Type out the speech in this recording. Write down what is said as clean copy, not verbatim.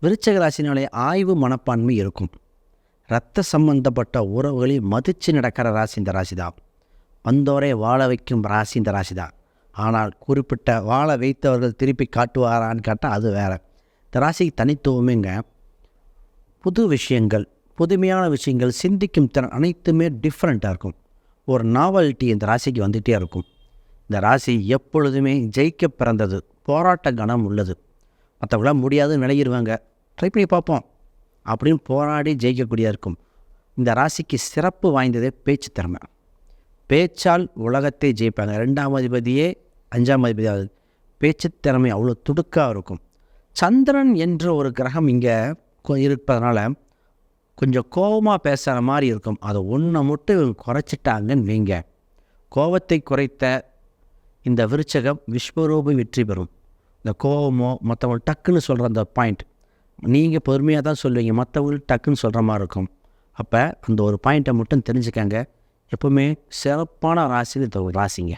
விருச்சிக ராசினாலே ஆய்வு மனப்பான்மை இருக்கும். இரத்த சம்பந்தப்பட்ட உறவுகளை மதித்து நடக்கிற ராசி இந்த ராசி தான். வந்தோரை வாழ வைக்கும் ராசி இந்த ராசி தான். ஆனால் குறிப்பிட்ட வாழ வைத்தவர்கள் திருப்பி காட்டுவாரான்னு கேட்டால் அது வேறு. இந்த ராசிக்கு தனித்துவமேங்க புது விஷயங்கள், புதுமையான விஷயங்கள், சிந்திக்கும் திறன் அனைத்துமே டிஃப்ரெண்ட்டாக இருக்கும். ஒரு நாவல்ட்டி இந்த ராசிக்கு வந்துகிட்டே இருக்கும். இந்த ராசி எப்பொழுதுமே ஜெயிக்க பிறந்தது, போராட்ட கணம் உள்ளது. மற்றவங்களாம் முடியாதுன்னு விலகிடுவாங்க, ட்ரை பண்ணி பார்ப்போம் அப்படின்னு போராடி ஜெயிக்கக்கூடிய இருக்கும். இந்த ராசிக்கு சிறப்பு வாய்ந்ததே பேச்சு திறமை. பேச்சால் உலகத்தை ஜெயிப்பாங்க. 2ஆம் அதிபதியே 5ஆம் அதிபதி ஆகுது. பேச்சு திறமை அவ்வளோ துடுக்காக இருக்கும். சந்திரன் என்ற ஒரு கிரகம் இங்கே இருப்பதனால கொஞ்சம் கோபமாக பேசுகிற மாதிரி இருக்கும். அதை ஒன்றை மட்டும் குறைச்சிட்டாங்கன்னு வைங்க, கோபத்தை குறைத்த இந்த விருச்சகம் விஸ்வரூபம் வெற்றி பெறும். இந்த கோபமோ மற்றவங்க டக்குன்னு சொல்கிற அந்த பாயிண்ட் நீங்கள் பொறுமையாக தான் சொல்லுவீங்க, மற்றவங்களுக்கு டக்குன்னு சொல்கிற மாதிரி இருக்கும். அப்போ அந்த ஒரு பாயிண்ட்டை மட்டும் தெரிஞ்சுக்கங்க. எப்போவுமே சிறப்பான ராசின்னு இந்த ஒரு ராசிங்க.